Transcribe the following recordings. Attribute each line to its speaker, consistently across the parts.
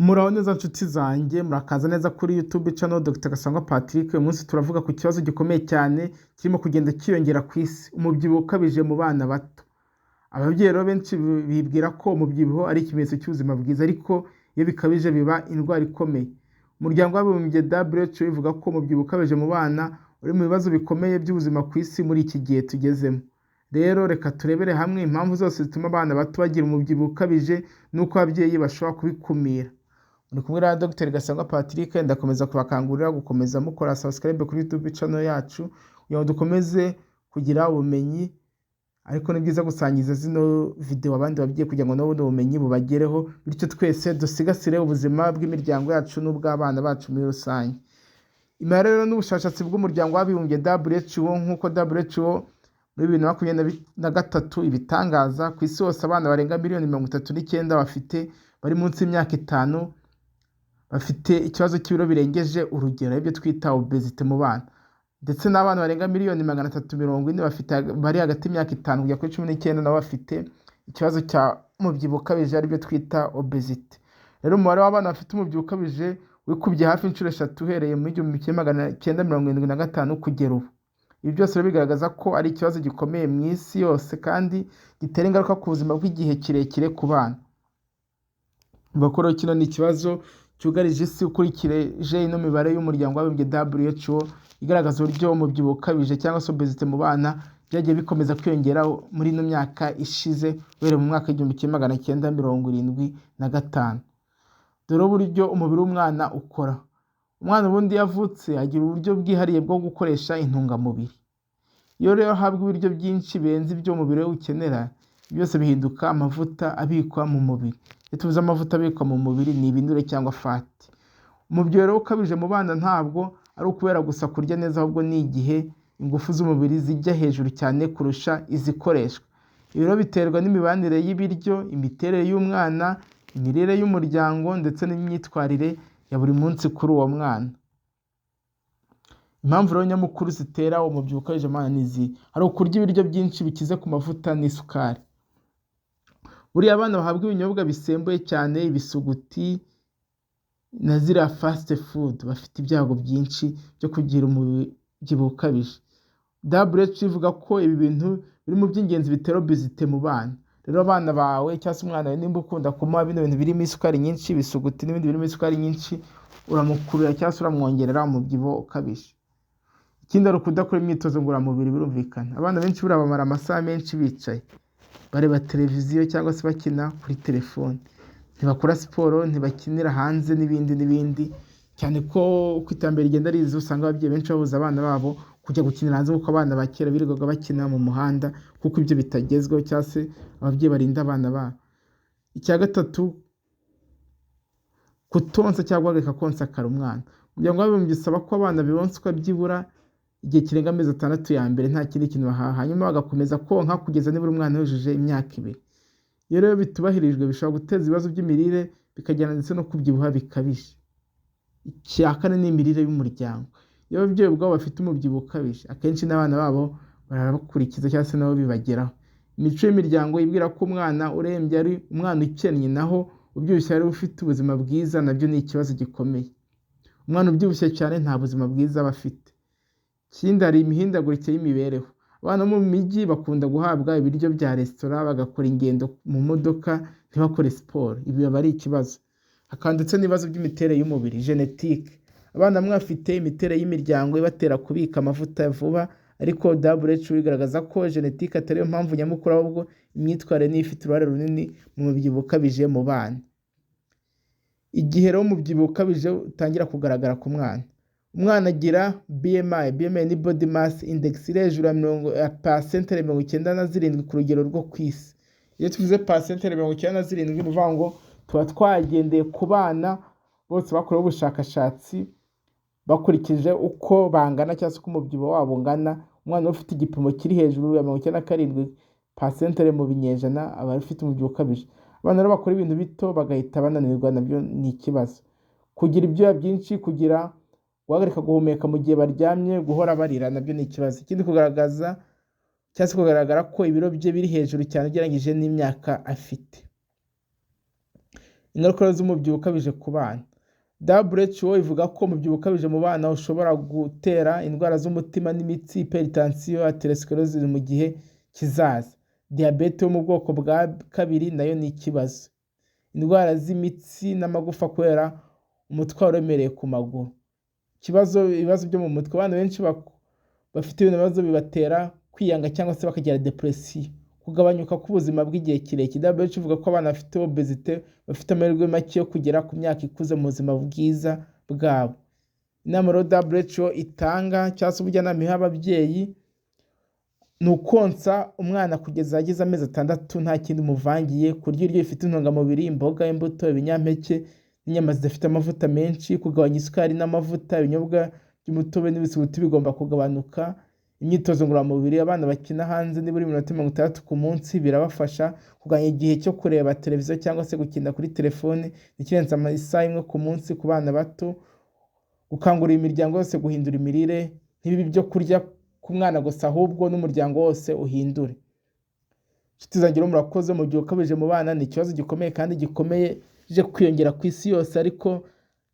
Speaker 1: Muraho neza nshuti zanjye, murakaza neza kuri YouTube channel Dr. Gasangwa Patrick. Uyu munsi turavuga ku kibazo gikomeye cyane kirimo kugenda cyiyongera ku isi, umubyibuho ukabije mu bana bato. Ababyeyi rero benshi bibwira ko umubyibuho ari ikimenyetso cy'ubuzima bwiza, ariko iyo bikabije biba indwara ikomeye. Umuryango w'abibumbye WHO uvuga ko umubyibuho ukabije mu bana uri mu bibazo bikomeye by'ubuzima ku isi muri iki gihe tugezemo. Rero reka turebere hamwe impamvu zose zituma abana bato bagira umubyibuho ukabije n'uko ababyeyi bashobora kubikumira. Muri kumwe na Dr. Gasangwa Patrick, ndakomeza kubakangurira gukomeza mukora subscribe kuri YouTube channel yacu kugira ngo dukomeze kugira ubumenyi, ariko ni byiza gusangiza zino video abandi babyeyi kugira ngo nabo ubumenyi bubagereho, bityo twese dusigasire ubuzima bw'imiryango yacu n'ubw'abana bacu muri rusange. Imibare rero n'ubushakashatsi bw'umuryango w'abibumbye WHO, nk'uko WHO muri 2023 ibitangaza, ku isi hose abana barenga miliyoni 39 bari munsi y'imyaka 5 bafite ikibazo cy'ibiro birengeje urugero, ibyo twita obesity mu bana, ndetse n'abana barenga miliyoni 340 bari hagati y'imyaka 5 kugera kuri 19 nabo bafite ikibazo cya umubyibuho ukabije, aribyo twita obesity. Rero umubare w'abana bafite umubyibuho ukabije wikubye hafi inshuro 3 uhereye mu 1975 kugera ubu. Ibi byose bigaragaza ko ari ikibazo gikomeye mu isi yose kandi gitera ingaruka ku buzima bw'igihe kirekire ku bana. Bakora kino ni ikibazo cyugarije isi ukurikije ino mibare y'umuryango w'abibumbye WHO igaragaza uburyo umubyibuho ukabije cyangwa se obesity mu bana byagiye bikomeza kwiyongera muri ino myaka ishize uhereye mu mwaka w'1975. Dore uburyo umubiri w'umwana ukora. Umwana ubundi yavutse agira uburyo bwihariye bwo gukoresha intungamubiri. Iyo rero ahabwa ibiryo byinshi birenze ibyo umubiri we ukenera, byose bihinduka amavuta abikwa mu mubiri. Iyo tuvuze amavuta abikwa mu mubiri ni ibinure cyangwa fati. Umubyibuho rero ukabije mu bana ntabwo ari ukubera gusa kurya neza, ahubwo ni igihe ingufu z'umubiri zijya hejuru cyane kurusha izikoreshwa. Ibi rero biterwa n'imibanire y'ibiryo, imiterere y'umwana, imirire y'umuryango ndetse n'imyitwarire ya buri munsi kuri uwo mwana. Impamvu rero nyamukuru zitera umubyibuho ukabije mu bana ni izi: hari ukurya ibiryo byinshi bikize ku mavuta n'isukari. Buriya abana bahabwa ibinyobwa bisembuye cyane, ibisuguti na ziriya fast food, bafite ibyago byinshi byo kugira umubyibuho ukabije. WHO ivuga ko ibi bintu biri mu by'ingenzi bitera obesity mu bana. Rero abana bawe cyangwa se umwana wawe nimba ukunda kumuha bino bintu birimo isukari nyinshi, ibisuguti n'ibindi birimo isukari nyinshi, uramukurura cyangwa se uramwongerera umubyibuho ukabije. Ikindi ari ukudakora imyitozo ngororamubiri, birumvikana. Abana benshi buriya bamara amasaha menshi bicaye bareba televiziyo cyangwa se bakina kuri telefone, ntibakora siporo, ntibakinira hanze n'ibindi, cyane ko uko iterambere rigenda riza usanga ababyeyi benshi babuza abana babo kujya gukinira hanze nk'uko abana ba kera birirwaga bakina mu muhanda, kuko ibyo bitagezweho cyangwa se ababyeyi barinda abana babo. Icya gatatu, kutonsa cyangwa guhagarika konsa kare umwana. Umuryango w'abibumbye usaba ko abana bibonswa byibura igihe kirenga amezi 6 ya mbere nta kindi kintu bahaha, hanyuma bagakomeza konka kugeza nibura umwana yujuje imyaka 2. Iyo rero bitubahirijwe bishobora guteza ibibazo by'imirire, bikajyana ndetse no kubyibuha bikabije. Icya kane ni imirire y'umuryango. Iyo ababyeyi ubwabo bafite umubyibuho ukabije, akenshi n'abana babo barabakurikiza cyangwa se nabo bibageraho. Imico y'imiryango ibwira ko umwana urembye ari umwana ukennye, naho ubyibushye ari ufite ubuzima bwiza, nabyo ni ikibazo gikomeye. Umwana ubyibushye cyane nta buzima bwiza aba afite. Ikindi hari imihindagurikire y'imibereho. Abana mu mijyi bakunda guhabwa ibiryo bya resitora, bagakora ingendo mu modoka, ntibakore siporo. Ibi aba ari ikibazo. Hakaba ndetse n'ibibazo by'imiterere y'umubiri, genetique. Abana bamwe bafite imiterere y'imiryango ibatera kubika amavuta vuba, ariko WHO igaragaza ko genetique atari yo mpamvu nyamukuru, ahubwo imyitwarire niyo ifite uruhare runini mu mubyibuho ukabije mu bana. Igihe rero umubyibuho ukabije utangira kugaragara ku mwana, umwana agira BMI ni body mass index, iri hejuru ya 97% ku rugero rwo ku isi. Iyo tuvuze 97%, ni ukuvuga ngo tuba twagendeye ku bana bose bakorewe ubushakashatsi bakurikije uko bangana cyangwa se uko umubyibuho wabo ungana. Umwana ufite igipimo kiri hejuru ya 97% mu binyejana aba afite umubyibuho ukabije. Abana rero bakora ibintu bito bagahita bananirwa, nabyo ni ikibazo. Kugira ibyuya byinshi, guhagarika guhumeka mu gihe baryamye, guhora barira, nabyo ni ikibazo. Ikindi kugaragara ko ibiro bye biri hejuru cyane ugereranyije n'imyaka afite. Ingaruka z'umubyibuho ukabije ku bana. WHO ivuga ko umubyibuho ukabije mu bana ushobora gutera indwara z'umutima n'imitsi, hypertension, atherosclerosis mu gihe kizaza. Diyabete yo mu bwoko bwa kabiri nayo ni ikibazo. Indwara z'imitsi n'amagufa kubera umutwe uremereye ku maguru. Ibibazo byo mu mutwe. Abana benshi bafite ibintu bibazo bibatera kwiyanga cyangwa se bakagira depression. Kugabanyuka k'ubuzima bw'igihe kirekire. WHO ivuga ko abana bafite obesite bafite amahirwe make yo kugera ku myaka ikuze mu buzima bwiza bwabo. Inama rero WHO itanga cyangwa se ubujyanama iha ababyeyi ni ukonsa umwana kugeza ageze amezi 6 nta kindi umuvangiye, kurya ibiryo bifite intungamubiri, imboga, imbuto, ibinyampeke n'inyama zidafite amavuta menshi, kugabanya isukari n'amavuta, ibinyobwa by'umutobe n'ibisuguti bigomba kugabanuka. Imyitozo ngororamubiri, abana bakina hanze nibura 60 ku munsi birabafasha. Kugabanya igihe cyo kureba televiziyo cyangwa se gukina kuri telefone n'ikirenze isaha imwe ku munsi ku bana bato. Gukangurira imiryango yose guhindura imirire, ntibibe ibyo kurya ku mwana gusa ahubwo n'umuryango wose uhindure. Inshuti zanjye rero murakoze. Umubyibuho ukabije mu bana ni ikibazo gikomeye kandi gikomeje kwiyongera ku isi yose, ariko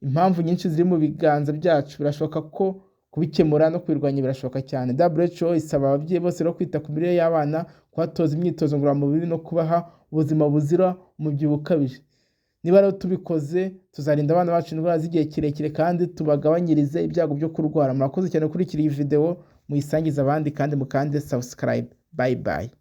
Speaker 1: impamvu nyinshi ziri mu biganza byacu. Birashoboka ko kubikemura no kubirwanya birashoboka cyane. WHO isaba ababyeyi bose rero kwita ku mirire y'abana, kubatoza imyitozo ngororamubiri no kubaha ubuzima buzira umubyibuho ukabije. Niba rero tubikoze tuzarinda abana bacu indwara z'igihe kirekire kandi tubagabanyirize ibyago byo kurwara. Murakoze cyane gukurikira iyi video, muyisangize abandi kandi mukande subscribe. Bye bye.